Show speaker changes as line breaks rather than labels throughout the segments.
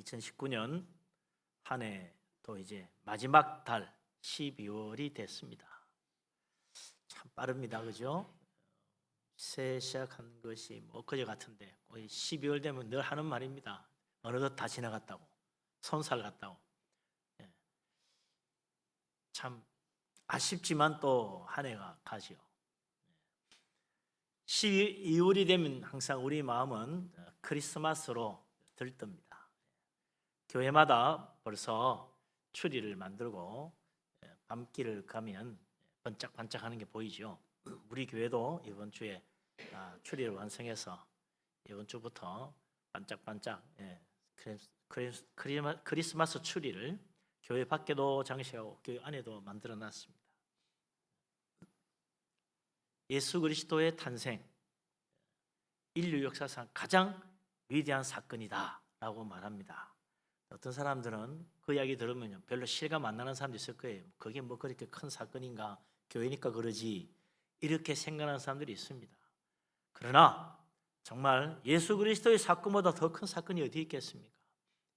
2019년 한 해 또 이제 마지막 달 12월이 됐습니다. 참 빠릅니다, 그죠? 새해 시작한 것이 뭐 그제 같은데 거의 12월 되면 늘 하는 말입니다. 어느덧 다 지나갔다고, 손살 같다고. 예. 참 아쉽지만 또 한 해가 가지요. 12월이 되면 항상 우리 마음은 크리스마스로 들뜹니다. 교회마다 벌써 추리를 만들고 밤길을 가면 번짝번짝하는 게 보이죠. 우리 교회도 이번 주에 추리를 완성해서 이번 주부터 반짝반짝 크리스마스 추리를 교회 밖에도 장식하고 교회 안에도 만들어 놨습니다. 예수 그리스도의 탄생, 인류 역사상 가장 위대한 사건이다 라고 말합니다. 어떤 사람들은 그 이야기 들으면 별로 실감 안 나는 사람도 있을 거예요. 그게 뭐 그렇게 큰 사건인가, 교회니까 그러지, 이렇게 생각하는 사람들이 있습니다. 그러나 정말 예수 그리스도의 사건보다 더 큰 사건이 어디 있겠습니까?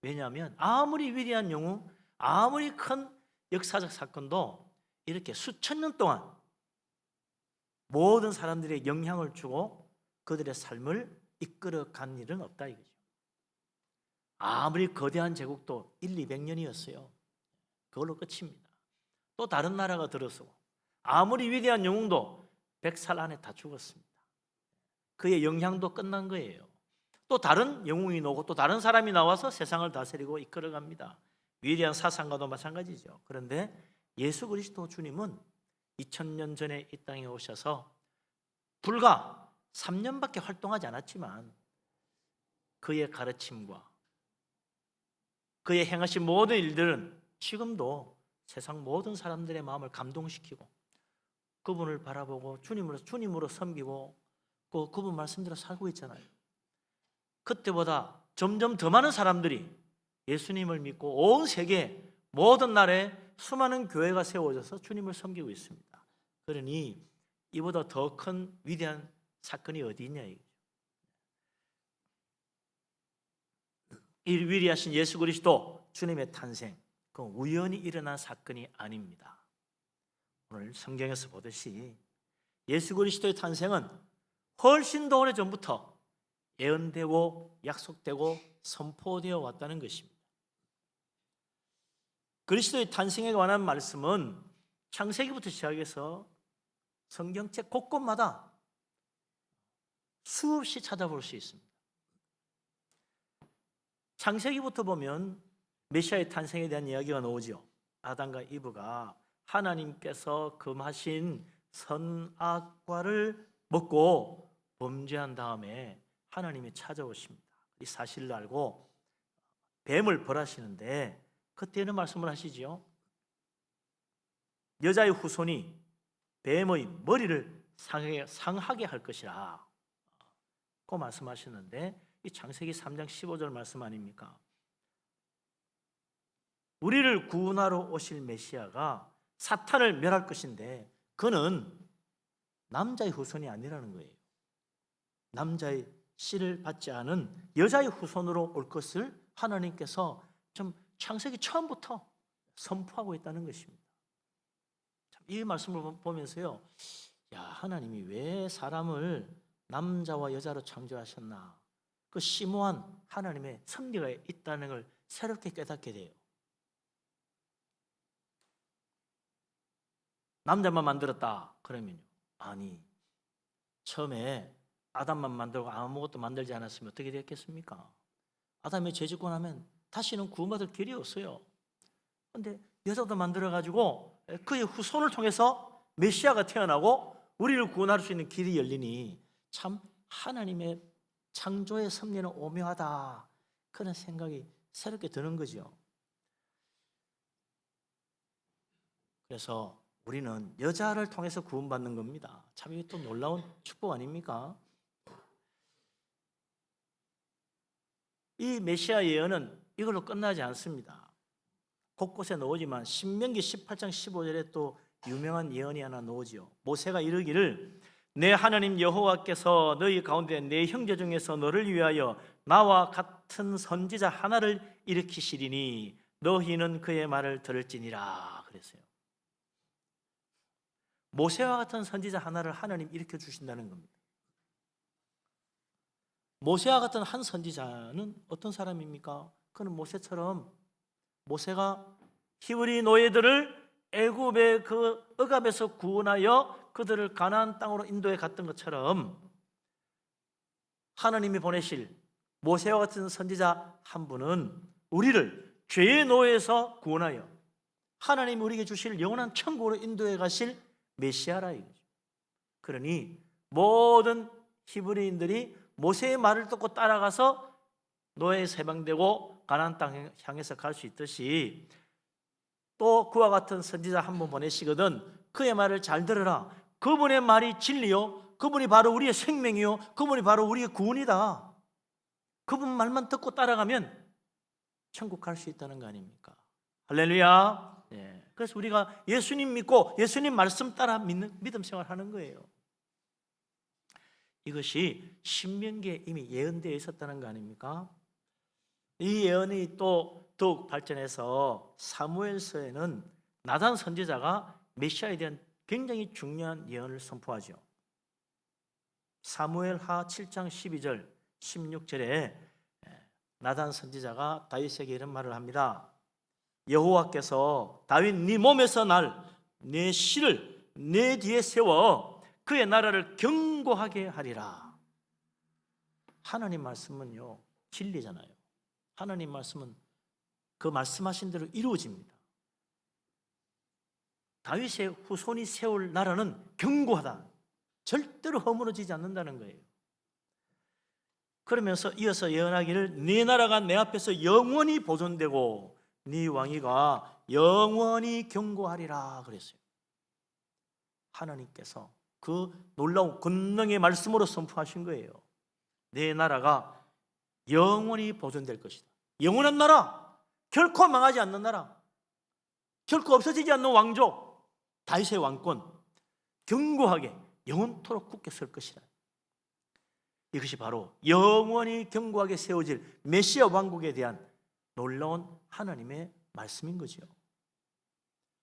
왜냐하면 아무리 위대한 영웅, 아무리 큰 역사적 사건도 이렇게 수천 년 동안 모든 사람들에게 영향을 주고 그들의 삶을 이끌어간 일은 없다 이거죠. 아무리 거대한 제국도 200년이었어요. 그걸로 끝입니다. 또 다른 나라가 들어서고 아무리 위대한 영웅도 100살 안에 다 죽었습니다. 그의 영향도 끝난 거예요. 또 다른 영웅이 나오고 또 다른 사람이 나와서 세상을 다스리고 이끌어갑니다. 위대한 사상가도 마찬가지죠. 그런데 예수 그리스도 주님은 2000년 전에 이 땅에 오셔서 불과 3년밖에 활동하지 않았지만 그의 가르침과 그의 행하신 모든 일들은 지금도 세상 모든 사람들의 마음을 감동시키고 그분을 바라보고 주님으로 섬기고 그분 말씀대로 살고 있잖아요. 그때보다 점점 더 많은 사람들이 예수님을 믿고 온 세계 모든 나라에 수많은 교회가 세워져서 주님을 섬기고 있습니다. 그러니 이보다 더 큰 위대한 사건이 어디 있냐 이거죠. 이 위대하신 예수 그리스도 주님의 탄생, 그 우연히 일어난 사건이 아닙니다. 오늘 성경에서 보듯이 예수 그리스도의 탄생은 훨씬 더 오래전부터 예언되고 약속되고 선포되어 왔다는 것입니다. 그리스도의 탄생에 관한 말씀은 창세기부터 시작해서 성경책 곳곳마다 수없이 찾아볼 수 있습니다. 창세기부터 보면 메시아의 탄생에 대한 이야기가 나오죠. 아담과 이브가 하나님께서 금하신 선악과를 먹고 범죄한 다음에 하나님이 찾아오십니다. 이 사실을 알고 뱀을 벌하시는데 그때는 말씀을 하시죠. 여자의 후손이 뱀의 머리를 상하게 할 것이라 그 말씀하셨는데 이 창세기 3장 15절 말씀 아닙니까? 우리를 구원하러 오실 메시아가 사탄을 멸할 것인데 그는 남자의 후손이 아니라는 거예요. 남자의 씨를 받지 않은 여자의 후손으로 올 것을 하나님께서 좀 창세기 처음부터 선포하고 있다는 것입니다. 이 말씀을 보면서요, 야, 하나님이 왜 사람을 남자와 여자로 창조하셨나? 그 심오한 하나님의 섭리가 있다는 걸 새롭게 깨닫게 돼요. 남자만 만들었다 그러면요, 아니, 처음에 아담만 만들고 아무것도 만들지 않았으면 어떻게 됐겠습니까? 아담이 죄짓고 나면 다시는 구원받을 길이 없어요. 그런데 여자도 만들어가지고 그의 후손을 통해서 메시아가 태어나고 우리를 구원할 수 있는 길이 열리니 참 하나님의 창조의 섭리는 오묘하다, 그런 생각이 새롭게 드는 거죠. 그래서 우리는 여자를 통해서 구원받는 겁니다. 참 이게 또 놀라운 축복 아닙니까? 이 메시아 예언은 이걸로 끝나지 않습니다. 곳곳에 나오지만 신명기 18장 15절에 또 유명한 예언이 하나 나오죠. 모세가 이르기를 내 하나님 여호와께서 너희 가운데 내 형제 중에서 너를 위하여 나와 같은 선지자 하나를 일으키시리니 너희는 그의 말을 들을지니라 그랬어요. 모세와 같은 선지자 하나를 하나님 일으켜 주신다는 겁니다. 모세와 같은 한 선지자는 어떤 사람입니까? 그는 모세가 히브리 노예들을 애굽의 그 억압에서 구원하여 그들을 가나안 땅으로 인도해 갔던 것처럼 하나님이 보내실 모세와 같은 선지자 한 분은 우리를 죄의 노예에서 구원하여 하나님이 우리에게 주실 영원한 천국으로 인도해 가실 메시아라 이거죠. 그러니 모든 히브리인들이 모세의 말을 듣고 따라가서 노예에서 해방되고 가나안 땅 향해서 갈 수 있듯이 또 그와 같은 선지자 한 분 보내시거든 그의 말을 잘 들으라. 그분의 말이 진리요, 그분이 바로 우리의 생명이요, 그분이 바로 우리의 구원이다. 그분 말만 듣고 따라가면 천국 갈 수 있다는 거 아닙니까? 할렐루야. 네. 그래서 우리가 예수님 믿고 예수님 말씀 따라 믿음 생활하는 거예요. 이것이 신명기에 이미 예언되어 있었다는 거 아닙니까? 이 예언이 또 더욱 발전해서 사무엘서에는 나단 선지자가 메시아에 대한 굉장히 중요한 예언을 선포하죠. 사무엘하 7장 12절 16절에 나단 선지자가 다윗에게 이런 말을 합니다. 여호와께서 다윗 네 몸에서 날 내 씨를 내 뒤에 세워 그의 나라를 견고하게 하리라. 하나님 말씀은요 진리잖아요. 하나님 말씀은 그 말씀하신 대로 이루어집니다. 다윗의 후손이 세울 나라는 견고하다. 절대로 허물어지지 않는다는 거예요. 그러면서 이어서 예언하기를 네 나라가 내 앞에서 영원히 보존되고 네 왕위가 영원히 견고하리라 그랬어요. 하나님께서 그 놀라운 권능의 말씀으로 선포하신 거예요. 내 나라가 영원히 보존될 것이다. 영원한 나라, 결코 망하지 않는 나라, 결코 없어지지 않는 왕조, 다윗의 왕권 견고하게 영원토록 굳게 설 것이다. 이것이 바로 영원히 견고하게 세워질 메시아 왕국에 대한 놀라운 하나님의 말씀인 거죠.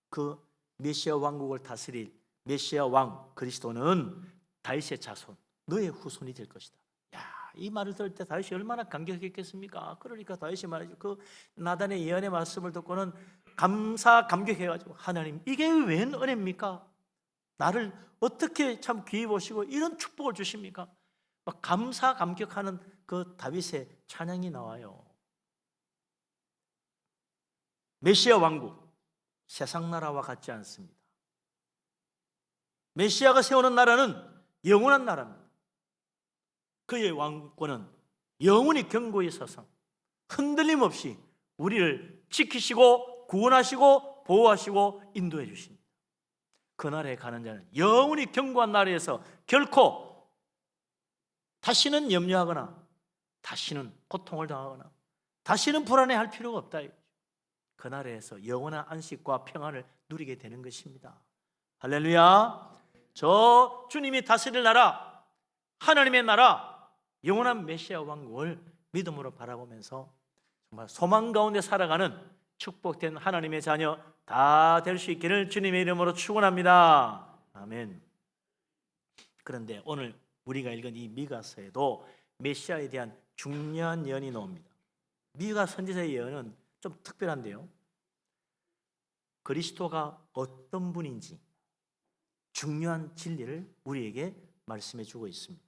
그 메시아 왕국을 다스릴 메시아 왕 그리스도는 다윗의 자손, 너의 후손이 될 것이다. 야, 이 말을 들을 때 다윗이 얼마나 감격했겠습니까? 그러니까 다윗이 말이죠. 그 나단의 예언의 말씀을 듣고는 감격해가지고 하나님 이게 웬 은혜입니까? 나를 어떻게 참 귀히 보시고 이런 축복을 주십니까? 막 감격하는 그 다윗의 찬양이 나와요. 메시아 왕국 세상 나라와 같지 않습니다. 메시아가 세우는 나라는 영원한 나라입니다. 그의 왕권은 영원히 견고히 서서 흔들림 없이 우리를 지키시고 구원하시고 보호하시고 인도해 주십니다. 그 나라에 가는 자는 영원히 견고한 나라에서 결코 다시는 염려하거나 다시는 고통을 당하거나 다시는 불안해할 필요가 없다. 그 나라에서 영원한 안식과 평안을 누리게 되는 것입니다. 할렐루야. 저 주님이 다스릴 나라, 하나님의 나라, 영원한 메시아 왕국을 믿음으로 바라보면서 정말 소망 가운데 살아가는 축복된 하나님의 자녀 다 될 수 있기를 주님의 이름으로 축원합니다. 아멘. 그런데 오늘 우리가 읽은 이 미가서에도 메시아에 대한 중요한 예언이 나옵니다. 미가 선지자의 예언은 좀 특별한데요. 그리스도가 어떤 분인지 중요한 진리를 우리에게 말씀해 주고 있습니다.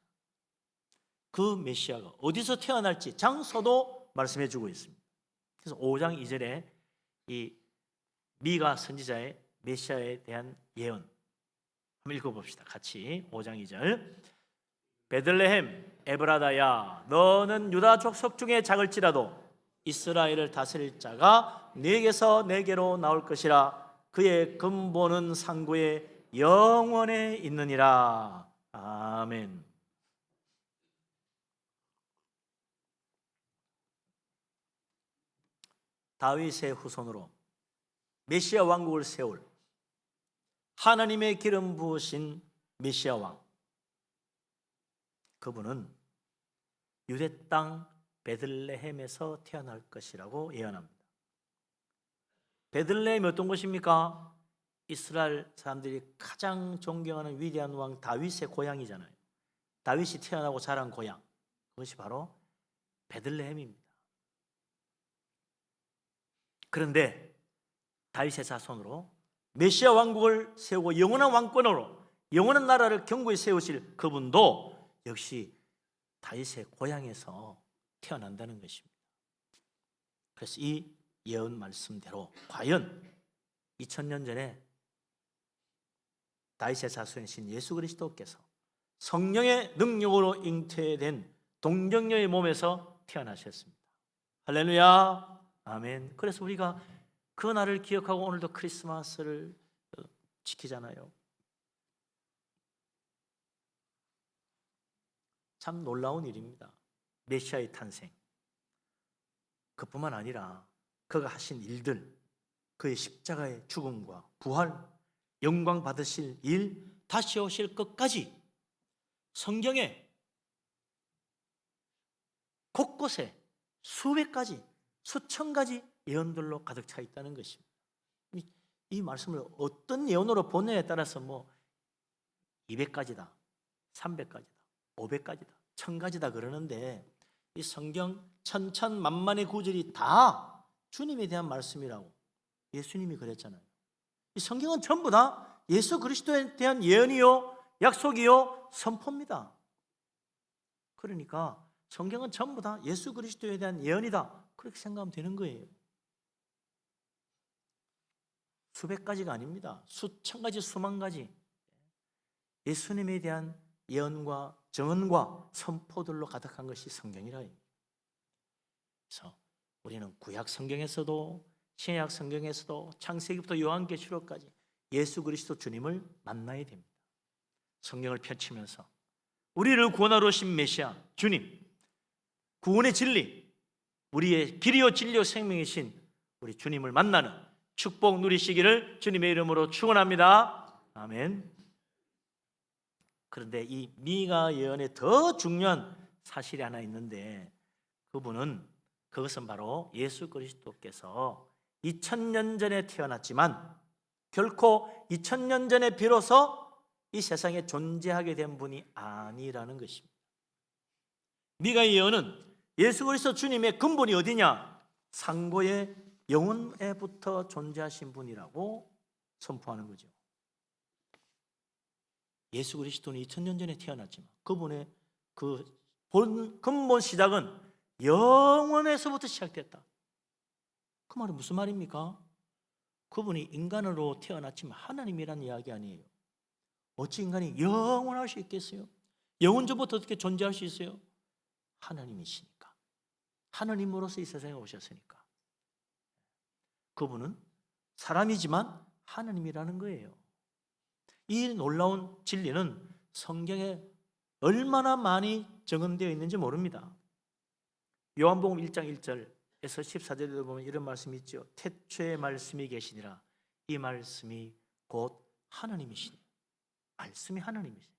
그 메시아가 어디서 태어날지 장소도 말씀해 주고 있습니다. 그래서 5장 2절에 이 미가 선지자의 메시아에 대한 예언 한번 읽어봅시다. 같이 5장 2절. 베들레헴 에브라다야 너는 유다 족속 중에 작을지라도 이스라엘을 다스릴 자가 네게서 내게로 나올 것이라. 그의 근본은 상구에 영원에 있느니라. 아멘. 다윗의 후손으로 메시아 왕국을 세울 하나님의 기름 부으신 메시아 왕, 그분은 유대 땅 베들레헴에서 태어날 것이라고 예언합니다. 베들레헴이 어떤 곳입니까? 이스라엘 사람들이 가장 존경하는 위대한 왕 다윗의 고향이잖아요. 다윗이 태어나고 자란 고향, 그것이 바로 베들레헴입니다. 그런데 다윗의 자손으로 메시아 왕국을 세우고 영원한 왕권으로 영원한 나라를 견고히 세우실 그분도 역시 다윗의 고향에서 태어난다는 것입니다. 그래서 이 예언 말씀대로 과연 2000년 전에 다윗의 자손이신 예수 그리스도께서 성령의 능력으로 잉태된 동정녀의 몸에서 태어나셨습니다. 할렐루야, 아멘. 그래서 우리가 그 날을 기억하고 오늘도 크리스마스를 지키잖아요. 참 놀라운 일입니다. 메시아의 탄생. 그뿐만 아니라 그가 하신 일들, 그의 십자가의 죽음과 부활, 영광 받으실 일, 다시 오실 것까지 성경에 곳곳에 수백 가지, 수천 가지 예언들로 가득 차 있다는 것입니다. 이 말씀을 어떤 예언으로 보느냐에 따라서 200가지다, 300가지다, 500가지다, 1000가지다 그러는데 이 성경 천천만만의 구절이 다 주님에 대한 말씀이라고 예수님이 그랬잖아요. 이 성경은 전부 다 예수 그리스도에 대한 예언이요, 약속이요, 선포입니다. 그러니까 성경은 전부 다 예수 그리스도에 대한 예언이다, 그렇게 생각하면 되는 거예요. 수백 가지가 아닙니다. 수천 가지, 수만 가지 예수님에 대한 예언과 증언과 선포들로 가득한 것이 성경이라. 그래서 우리는 구약 성경에서도 신약 성경에서도 창세기부터 요한계시록까지 예수 그리스도 주님을 만나야 됩니다. 성경을 펼치면서 우리를 구원하러 오신 메시아 주님, 구원의 진리, 우리의 길이요 진리요 생명이신 우리 주님을 만나는 축복 누리시기를 주님의 이름으로 축원합니다. 아멘. 그런데 이 미가 예언에 더 중요한 사실이 하나 있는데 그것은 바로 예수 그리스도께서 2000년 전에 태어났지만 결코 2000년 전에 비로소 이 세상에 존재하게 된 분이 아니라는 것입니다. 미가의 예언은 예수 그리스도 주님의 근본이 어디냐? 상고의 영원에부터 존재하신 분이라고 선포하는 거죠. 예수 그리스도는 2000년 전에 태어났지만 그분의 그 근본 시작은 영원에서부터 시작됐다. 그 말은 무슨 말입니까? 그분이 인간으로 태어났지만 하나님이라는 이야기 아니에요. 어찌 인간이 영원할 수 있겠어요? 영원전부터 어떻게 존재할 수 있어요? 하나님이시니까. 하나님으로서 이 세상에 오셨으니까. 그분은 사람이지만 하나님이라는 거예요. 이 놀라운 진리는 성경에 얼마나 많이 적용되어 있는지 모릅니다. 요한복음 1장 1절에서 14절에 보면 이런 말씀이 있죠. 태초에 말씀이 계시니라. 이 말씀이 곧 하나님이시니. 말씀이 하나님이시니.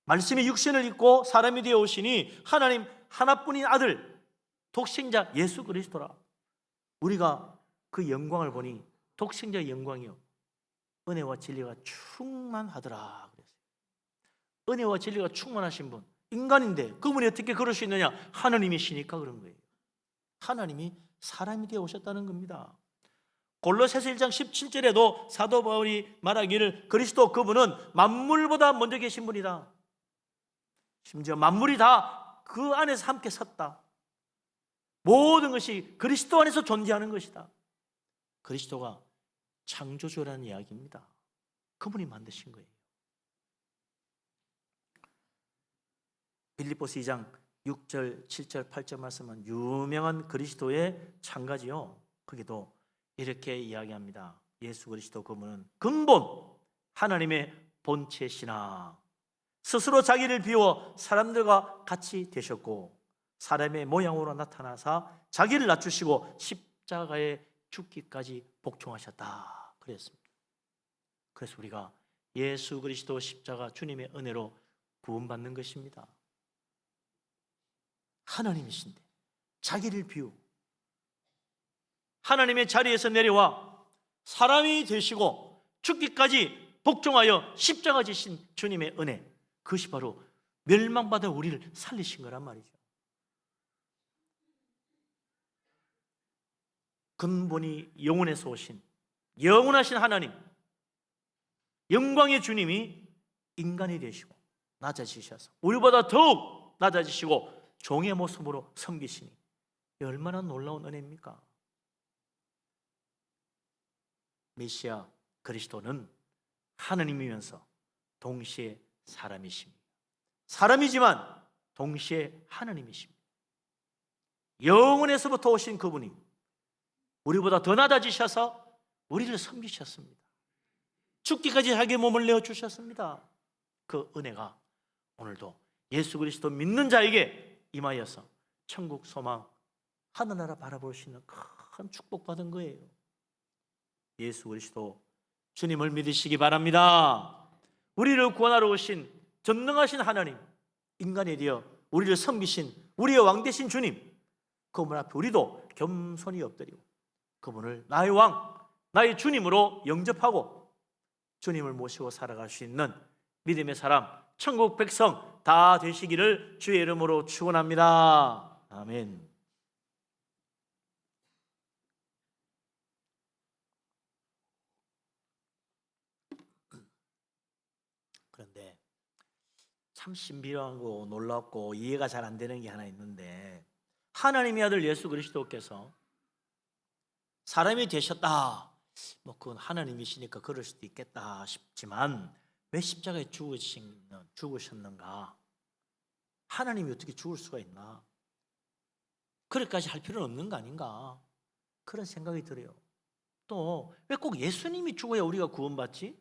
말씀이 육신을 입고 사람이 되어 오시니 하나님 하나뿐인 아들 독생자 예수 그리스도라. 우리가 그 영광을 보니 독생자의 영광이요 은혜와 진리가 충만하더라 그랬어요. 은혜와 진리가 충만하신 분, 인간인데 그분이 어떻게 그럴 수 있느냐? 하나님이시니까 그런 거예요. 하나님이 사람이 되어 오셨다는 겁니다. 골로새서 1장 17절에도 사도 바울이 말하기를 그리스도 그분은 만물보다 먼저 계신 분이다. 심지어 만물이 다 그 안에서 함께 섰다. 모든 것이 그리스도 안에서 존재하는 것이다. 그리스도가 창조주라는 이야기입니다. 그분이 만드신 거예요. 빌립보서 2장 6절, 7절, 8절 말씀은 유명한 그리스도의 창가지요. 거기도 이렇게 이야기합니다. 예수 그리스도 그분은 근본 하나님의 본체시나 스스로 자기를 비워 사람들과 같이 되셨고 사람의 모양으로 나타나사 자기를 낮추시고 십자가에 죽기까지 복종하셨다 그랬습니다. 그래서 우리가 예수 그리스도 십자가 주님의 은혜로 구원받는 것입니다. 하나님이신데 자기를 비우고 하나님의 자리에서 내려와 사람이 되시고 죽기까지 복종하여 십자가 지신 주님의 은혜, 그것이 바로 멸망받아 우리를 살리신 거란 말이죠. 근본이 영원에서 오신 영원하신 하나님, 영광의 주님이 인간이 되시고 낮아지셔서 우리보다 더욱 낮아지시고 종의 모습으로 섬기시니 얼마나 놀라운 은혜입니까? 메시아 그리스도는 하나님이면서 동시에 사람이십니다. 사람이지만 동시에 하나님이십니다. 영원에서부터 오신 그분이 우리보다 더 낮아지셔서 우리를 섬기셨습니다. 죽기까지 자기 몸을 내어주셨습니다. 그 은혜가 오늘도 예수 그리스도 믿는 자에게 임하여서 천국 소망, 하늘나라 바라볼 수 있는 큰 축복받은 거예요. 예수 그리스도 주님을 믿으시기 바랍니다. 우리를 구원하러 오신 전능하신 하나님, 인간이 되어 우리를 섬기신 우리의 왕 되신 주님, 그분 앞에 우리도 겸손히 엎드리고 그분을 나의 왕, 나의 주님으로 영접하고 주님을 모시고 살아갈 수 있는 믿음의 사람, 천국 백성 다 되시기를 주의 이름으로 축원합니다. 아멘. 그런데 참 신비하고 놀랍고 이해가 잘 안 되는 게 하나 있는데, 하나님의 아들 예수 그리스도께서 사람이 되셨다, 뭐 그건 하나님이시니까 그럴 수도 있겠다 싶지만 왜 십자가에 죽으셨는가? 하나님이 어떻게 죽을 수가 있나? 그렇게까지 할 필요는 없는 거 아닌가? 그런 생각이 들어요. 또 왜 꼭 예수님이 죽어야 우리가 구원받지?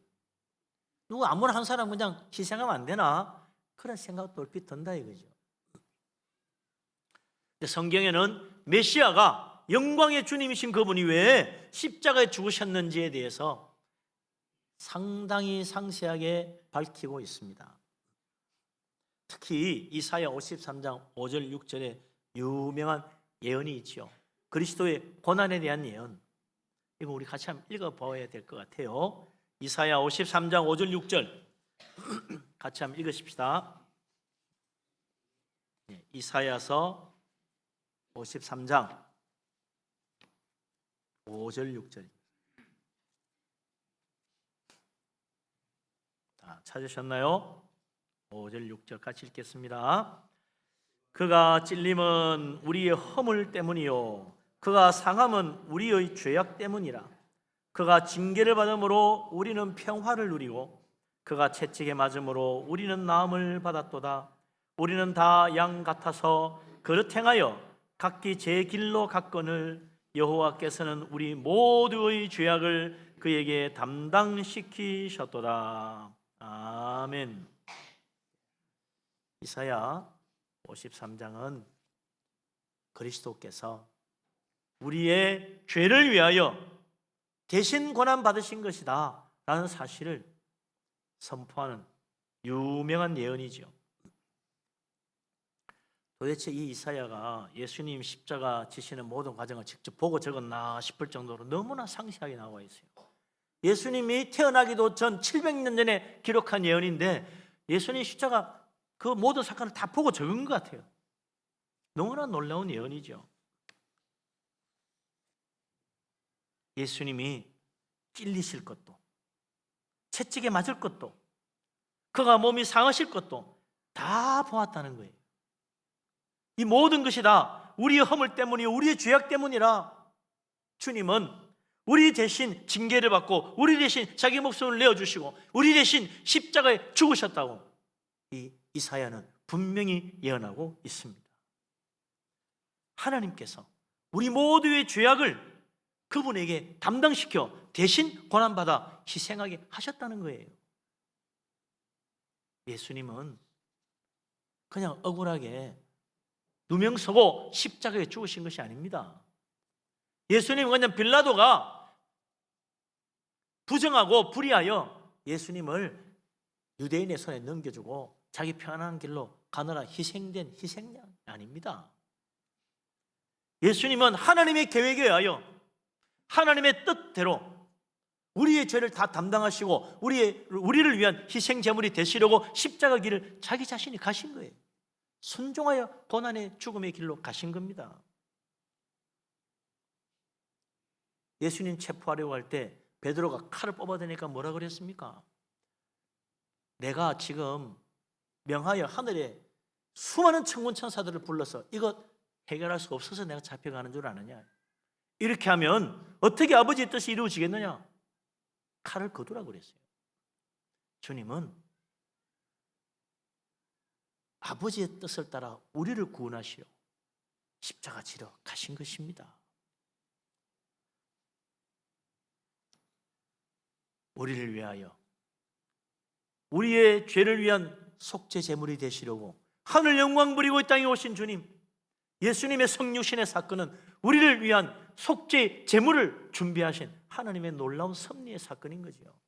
누구 아무나 한 사람 그냥 희생하면 안 되나? 그런 생각도 얼핏 든다 이거죠. 근데 성경에는 메시아가 영광의 주님이신 그분이 왜 십자가에 죽으셨는지에 대해서 상당히 상세하게 밝히고 있습니다. 특히 이사야 53장 5절 6절에 유명한 예언이 있죠. 그리스도의 고난에 대한 예언. 이거 우리 같이 한번 읽어봐야 될 것 같아요. 이사야 53장 5절 6절 같이 한번 읽으십시다. 이사야서 53장 5절 6절. 찾으셨나요? 5절 6절 같이 읽겠습니다. 그가 찔림은 우리의 허물 때문이요 그가 상함은 우리의 죄악 때문이라. 그가 징계를 받음으로 우리는 평화를 누리고 그가 채찍에 맞음으로 우리는 나음을 받았도다. 우리는 다 양 같아서 그릇 행하여 각기 제 길로 갔거늘 여호와께서는 우리 모두의 죄악을 그에게 담당시키셨도다. 아멘. 이사야 53장은 그리스도께서 우리의 죄를 위하여 대신 고난 받으신 것이다 라는 사실을 선포하는 유명한 예언이죠. 도대체 이 이사야가 예수님 십자가 지시는 모든 과정을 직접 보고 적었나 싶을 정도로 너무나 상세하게 나와 있어요. 예수님이 태어나기도 전 700년 전에 기록한 예언인데 예수님 십자가 그 모든 사건을 다 보고 적은 것 같아요. 너무나 놀라운 예언이죠. 예수님이 찔리실 것도, 채찍에 맞을 것도, 그가 몸이 상하실 것도 다 보았다는 거예요. 이 모든 것이 다 우리의 허물 때문이요 우리의 죄악 때문이라 주님은 우리 대신 징계를 받고 우리 대신 자기 목숨을 내어주시고 우리 대신 십자가에 죽으셨다고 이 이사야는 분명히 예언하고 있습니다. 하나님께서 우리 모두의 죄악을 그분에게 담당시켜 대신 고난받아 희생하게 하셨다는 거예요. 예수님은 그냥 억울하게 누명 서고 십자가에 죽으신 것이 아닙니다. 예수님은 그냥 빌라도가 부정하고 불의하여 예수님을 유대인의 손에 넘겨주고 자기 편안한 길로 가느라 희생된 희생양 아닙니다. 예수님은 하나님의 계획에 의하여 하나님의 뜻대로 우리의 죄를 다 담당하시고 우리를 위한 희생 제물이 되시려고 십자가 길을 자기 자신이 가신 거예요. 순종하여 고난의 죽음의 길로 가신 겁니다. 예수님 체포하려고 할 때 베드로가 칼을 뽑아대니까 뭐라 그랬습니까? 내가 지금 명하여 하늘에 수많은 천군 천사들을 불러서 이것 해결할 수 없어서 내가 잡혀가는 줄 아느냐? 이렇게 하면 어떻게 아버지의 뜻이 이루어지겠느냐? 칼을 거두라고 그랬어요. 주님은 아버지의 뜻을 따라 우리를 구원하시려 십자가 지러 가신 것입니다. 우리를 위하여 우리의 죄를 위한 속죄 제물이 되시려고 하늘 영광 부리고 이 땅에 오신 주님, 예수님의 성육신의 사건은 우리를 위한 속죄 제물을 준비하신 하나님의 놀라운 섭리의 사건인 거죠.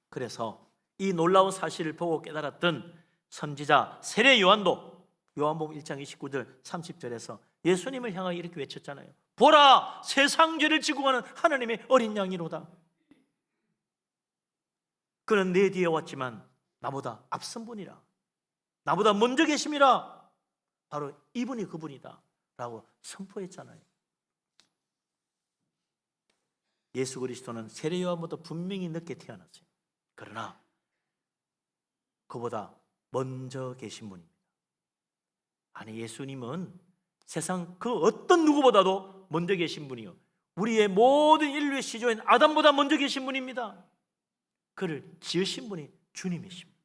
그래서 이 놀라운 사실을 보고 깨달았던 선지자 세례 요한도 요한복음 1장 29절 30절에서 예수님을 향하여 이렇게 외쳤잖아요. 보라, 세상 죄를 지고 가는 하나님의 어린 양이로다. 그는 내 뒤에 왔지만 나보다 앞선 분이라, 나보다 먼저 계심이라, 바로 이분이 그분이다 라고 선포했잖아요. 예수 그리스도는 세례 요한보다 분명히 늦게 태어났어요. 그러나 그보다 먼저 계신 분입니다. 아니, 예수님은 세상 그 어떤 누구보다도 먼저 계신 분이요, 우리의 모든 인류의 시조인 아담보다 먼저 계신 분입니다. 그를 지으신 분이 주님이십니다.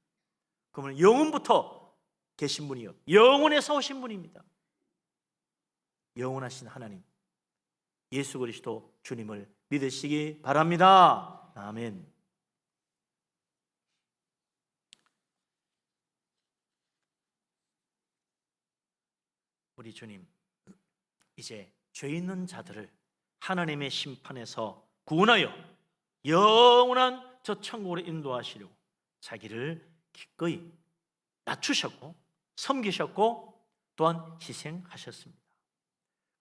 그러면 영원부터 계신 분이요, 영원에서 오신 분입니다. 영원하신 하나님 예수 그리스도 주님을 믿으시기 바랍니다. 아멘. 우리 주님, 이제 죄 있는 자들을 하나님의 심판에서 구원하여 영원한 저 천국으로 인도하시려고 자기를 기꺼이 낮추셨고 섬기셨고 또한 희생하셨습니다.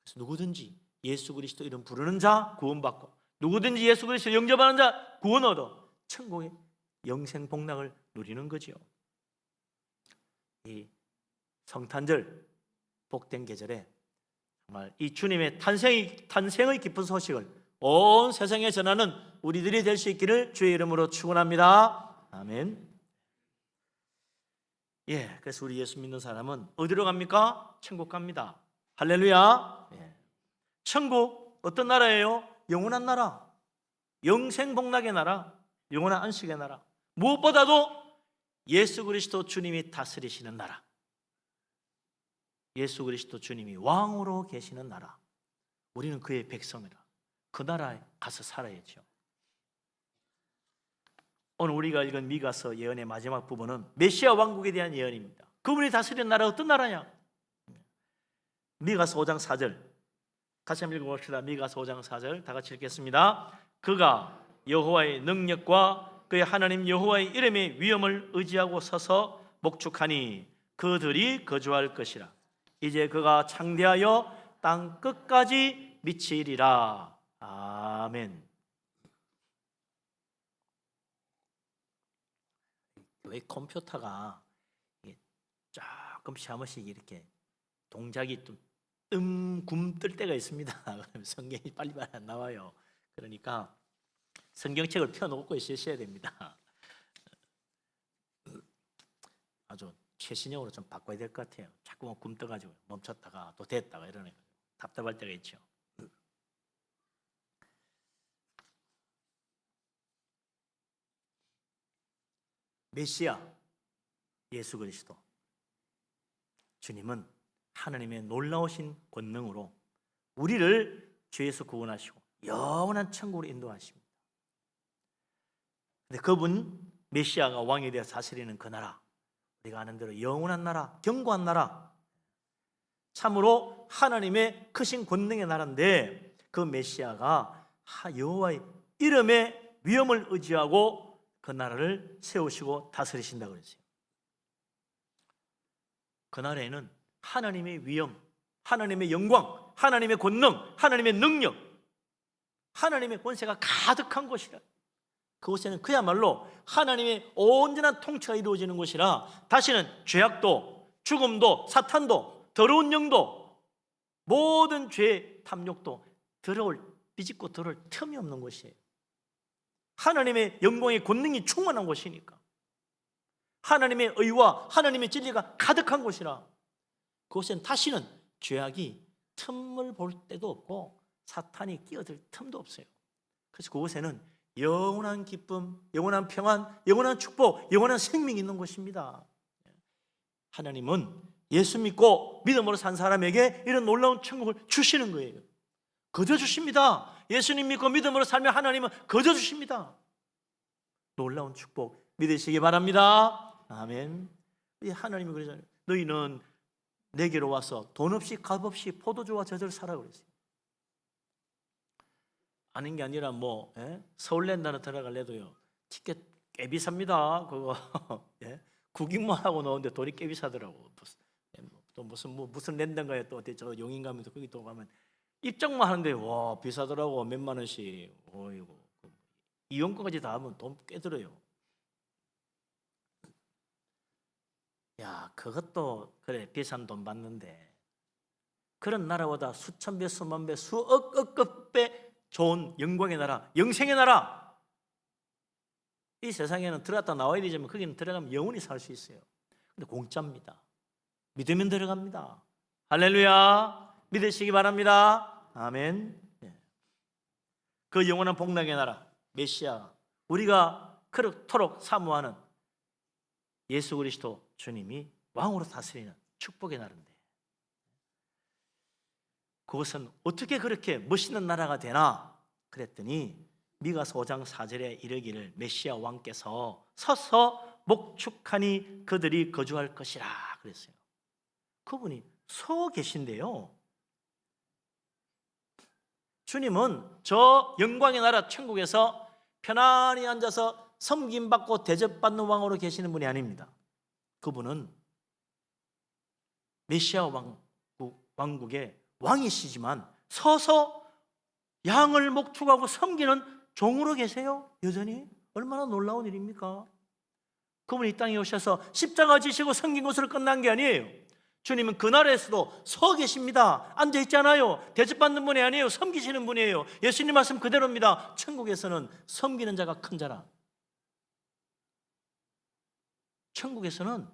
그래서 누구든지 예수 그리스도 이름 부르는 자 구원받고, 누구든지 예수 그리스도 영접하는 자 구원 얻어 천국의 영생 복락을 누리는 거지요. 이 성탄절 복된 계절에 정말 이 주님의 탄생의 기쁜 소식을 온 세상에 전하는 우리들이 될 수 있기를 주의 이름으로 축원합니다. 아멘. 그래서 우리 예수 믿는 사람은 어디로 갑니까? 천국 갑니다. 할렐루야. 천국 어떤 나라예요? 영원한 나라, 영생 복락의 나라, 영원한 안식의 나라, 무엇보다도 예수 그리스도 주님이 다스리시는 나라, 예수 그리스도 주님이 왕으로 계시는 나라, 우리는 그의 백성이라 그 나라에 가서 살아야죠. 오늘 우리가 읽은 미가서 예언의 마지막 부분은 메시아 왕국에 대한 예언입니다. 그분이 다스리는 나라 어떤 나라냐? 미가서 5장 4절 같이 한번 읽어봅시다. 미가서 5장 4절 다 같이 읽겠습니다. 그가 여호와의 능력과 그의 하나님 여호와의 이름의 위엄을 의지하고 서서 목축하니 그들이 거주할 것이라. 이제 그가 창대하여 땅 끝까지 미치리라. 아멘. 왜 컴퓨터가 조금씩 한 번씩 이렇게 동작이 좀 굼뜰 때가 있습니다. 그러면 성경이 빨리빨리 안 나와요. 그러니까 성경책을 펴놓고 있으셔야 됩니다. 아주 최신형으로 좀 바꿔야 될 것 같아요. 자꾸만 굼떠가지고 멈췄다가 또 됐다가 이러니까 답답할 때가 있죠. 메시아 예수 그리스도 주님은 하나님의 놀라우신 권능으로 우리를 죄에서 구원하시고 영원한 천국으로 인도하십니다. 근데 그분 메시아가 왕이 되어 다스리는 그 나라, 우리가 아는 대로 영원한 나라, 견고한 나라, 참으로 하나님의 크신 권능의 나라인데, 그 메시아가 여호와의 이름의 위엄을 의지하고 그 나라를 세우시고 다스리신다고 그랬어요. 그 나라에는 하나님의 위엄, 하나님의 영광, 하나님의 권능, 하나님의 능력, 하나님의 권세가 가득한 곳이라. 그곳에는 그야말로 하나님의 온전한 통치가 이루어지는 곳이라 다시는 죄악도, 죽음도, 사탄도, 더러운 영도, 모든 죄, 탐욕도 비집고 들어올 틈이 없는 곳이에요. 하나님의 영광의 권능이 충만한 곳이니까, 하나님의 의와 하나님의 진리가 가득한 곳이라 그곳에는 다시는 죄악이 틈을 볼 때도 없고 사탄이 끼어들 틈도 없어요. 그래서 그곳에는 영원한 기쁨, 영원한 평안, 영원한 축복, 영원한 생명이 있는 곳입니다. 하나님은 예수 믿고 믿음으로 산 사람에게 이런 놀라운 천국을 주시는 거예요. 거저 주십니다. 예수님 믿고 믿음으로 살면 하나님은 거저 주십니다. 놀라운 축복 믿으시기 바랍니다. 아멘. 하나님이 그러잖아요. 너희는 내게로 와서 돈 없이 값 없이 포도주와 젖을 사라 그랬어요. 아는 게 아니라 서울랜드나 들어갈래도요 티켓 꽤 비쌉니다. 그거 구경만 하고 나오는데 돈이 꽤 비싸더라고. 또 무슨 랜드인가에 또 어디 저 용인 가면 또 거기 또 가면 입장만 하는데 와 비싸더라고. 몇만 원씩. 어이고 이용권까지 다 하면 돈 꽤 들어요. 야 그것도 그래 비싼 돈 받는데 그런 나라보다 수천 배, 수만 배, 수억억 배 좋은 영광의 나라, 영생의 나라. 이 세상에는 들어갔다 나와야 되지만 거기는 들어가면 영원히 살 수 있어요. 근데 공짜입니다. 믿으면 들어갑니다. 할렐루야. 믿으시기 바랍니다. 아멘. 그 영원한 복락의 나라 메시아, 우리가 그렇도록 사모하는 예수 그리스도 주님이 왕으로 다스리는 축복의 나라인데 그것은 어떻게 그렇게 멋있는 나라가 되나 그랬더니 미가서 5장 4절에 이르기를 메시아 왕께서 서서 목축하니 그들이 거주할 것이라 그랬어요. 그분이 서 계신데요. 주님은 저 영광의 나라 천국에서 편안히 앉아서 섬김받고 대접받는 왕으로 계시는 분이 아닙니다. 그분은 메시아 왕국의 왕이시지만 서서 양을 목축하고 섬기는 종으로 계세요. 여전히 얼마나 놀라운 일입니까? 그분이 이 땅에 오셔서 십자가 지시고 섬긴 것으로 끝난 게 아니에요. 주님은 그 나라에서도 서 계십니다. 앉아 있잖아요. 대접받는 분이 아니에요. 섬기시는 분이에요. 예수님 말씀 그대로입니다. 천국에서는 섬기는 자가 큰 자라. 천국에서는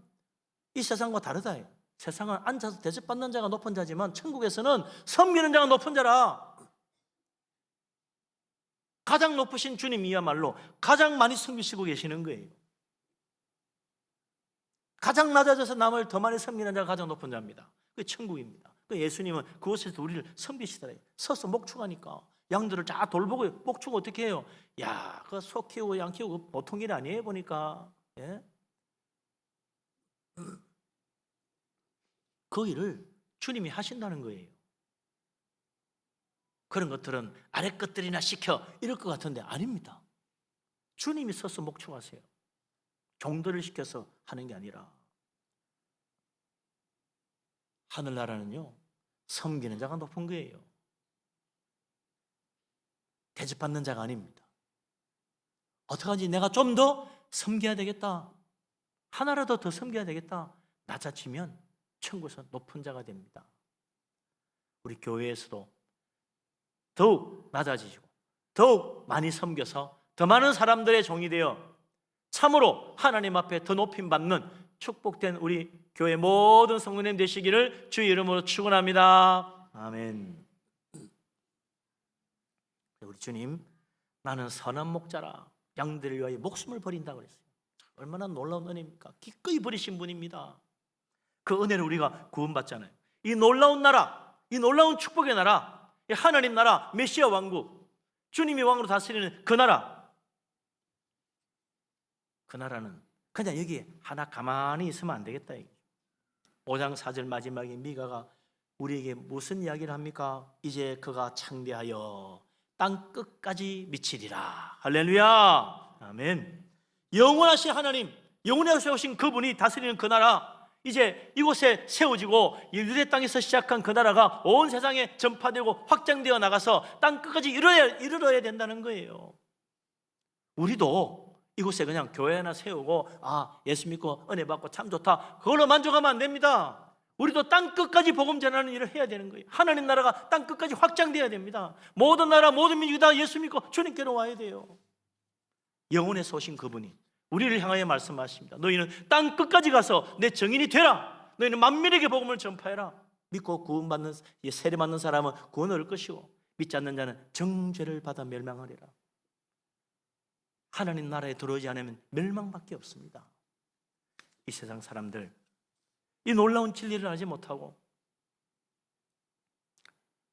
이 세상과 다르다. 세상은 앉아서 대접받는 자가 높은 자지만 천국에서는 섬기는 자가 높은 자라. 가장 높으신 주님이야말로 가장 많이 섬기시고 계시는 거예요. 가장 낮아져서 남을 더 많이 섬기는 자가 가장 높은 자입니다. 그게 천국입니다. 예수님은 그곳에서 우리를 섬기시더래요. 서서 목축하니까 양들을 쫙 돌보고 목축 어떻게 해요? 야, 그 소 키우고 양 키우고 보통 일 아니에요 보니까. 예? 그 일을 주님이 하신다는 거예요. 그런 것들은 아래 것들이나 시켜 이럴 것 같은데 아닙니다. 주님이 서서 목축하세요. 종들을 시켜서 하는 게 아니라 하늘나라는요 섬기는 자가 높은 거예요. 대접받는 자가 아닙니다. 어떡하지? 내가 좀 더 섬겨야 되겠다. 하나라도 더 섬겨야 되겠다. 낮아지면 천국에서 높은 자가 됩니다. 우리 교회에서도 더욱 낮아지시고 더욱 많이 섬겨서 더 많은 사람들의 종이 되어 참으로 하나님 앞에 더 높임받는 축복된 우리 교회 모든 성도님 되시기를 주의 이름으로 축원합니다. 아멘. 우리 주님, 나는 선한 목자라 양들을 위하여 목숨을 버린다고 그랬어요. 얼마나 놀라운 은혜입니까? 기꺼이 버리신 분입니다. 그 은혜를 우리가 구원받잖아요. 이 놀라운 나라, 이 놀라운 축복의 나라, 이 하나님 나라, 메시아 왕국, 주님이 왕으로 다스리는 그 나라, 그 나라는 그냥 여기에 하나 가만히 있으면 안 되겠다. 5장 4절 마지막에 미가가 우리에게 무슨 이야기를 합니까? 이제 그가 창대하여 땅 끝까지 미치리라. 할렐루야. 아멘. 영원하신 하나님, 영원히 오신 그분이 다스리는 그 나라, 이제 이곳에 세워지고 유대 땅에서 시작한 그 나라가 온 세상에 전파되고 확장되어 나가서 땅 끝까지 이르러야 된다는 거예요. 우리도 이곳에 그냥 교회 하나 세우고 예수 믿고 은혜 받고 참 좋다, 그걸로 만족하면 안 됩니다. 우리도 땅 끝까지 복음 전하는 일을 해야 되는 거예요. 하나님 나라가 땅 끝까지 확장돼야 됩니다. 모든 나라 모든 민족이 다 예수 믿고 주님께로 와야 돼요. 영혼에서 오신 그분이 우리를 향하여 말씀하십니다. 너희는 땅 끝까지 가서 내 증인이 되라. 너희는 만민에게 복음을 전파해라. 믿고 구원받는, 세례받는 사람은 구원을 얻을 것이고 믿지 않는 자는 정죄를 받아 멸망하리라. 하나님 나라에 들어오지 않으면 멸망밖에 없습니다. 이 세상 사람들 이 놀라운 진리를 알지 못하고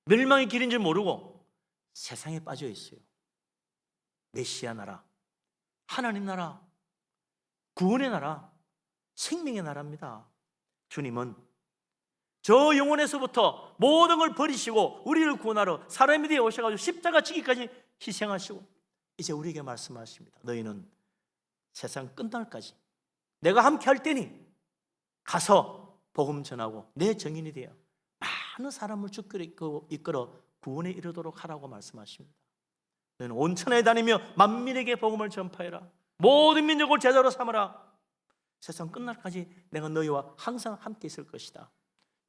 멸망의 길인 줄 모르고 세상에 빠져 있어요. 메시아 나라, 하나님 나라, 구원의 나라, 생명의 나라입니다. 주님은 저 영혼에서부터 모든 걸 버리시고 우리를 구원하러 사람이 되어 오셔가지고 십자가 지기까지 희생하시고 이제 우리에게 말씀하십니다. 너희는 세상 끝날까지 내가 함께 할 테니 가서 복음 전하고 내 증인이 되어 많은 사람을 주께로 이끌어 구원에 이르도록 하라고 말씀하십니다. 너희는 온 천하에 다니며 만민에게 복음을 전파해라. 모든 민족을 제자로 삼아라. 세상 끝날까지 내가 너희와 항상 함께 있을 것이다.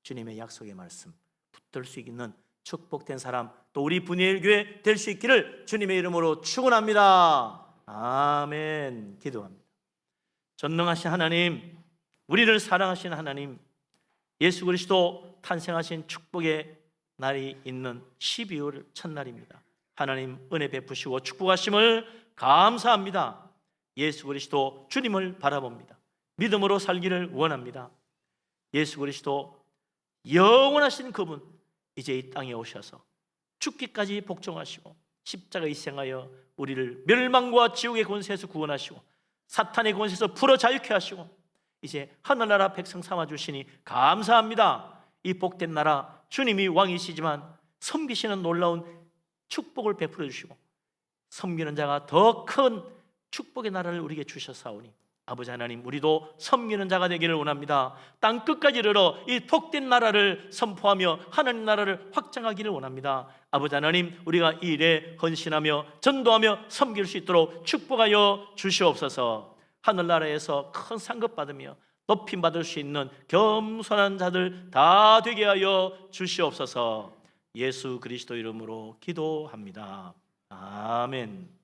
주님의 약속의 말씀 붙들 수 있는 축복된 사람, 또 우리 분이엘 교회 될 수 있기를 주님의 이름으로 축원합니다. 아멘. 기도합니다. 전능하신 하나님, 우리를 사랑하신 하나님, 예수 그리스도 탄생하신 축복의 날이 있는 12월 첫날입니다. 하나님 은혜 베푸시고 축복하심을 감사합니다. 예수 그리스도 주님을 바라봅니다. 믿음으로 살기를 원합니다. 예수 그리스도 영원하신 그분 이제 이 땅에 오셔서 죽기까지 복종하시고 십자가에 희생하여 우리를 멸망과 지옥의 권세에서 구원하시고 사탄의 권세에서 풀어 자유케 하시고 이제 하늘나라 백성 삼아주시니 감사합니다. 이 복된 나라 주님이 왕이시지만 섬기시는 놀라운 축복을 베풀어 주시고 섬기는 자가 더 큰 축복의 나라를 우리에게 주셨사오니 아버지 하나님, 우리도 섬기는 자가 되기를 원합니다. 땅 끝까지 이르러 이 복된 나라를 선포하며 하나님 나라를 확장하기를 원합니다. 아버지 하나님, 우리가 이 일에 헌신하며 전도하며 섬길 수 있도록 축복하여 주시옵소서. 하늘나라에서 큰 상급 받으며 높임 받을 수 있는 겸손한 자들 다 되게 하여 주시옵소서. 예수 그리스도 이름으로 기도합니다. 아멘.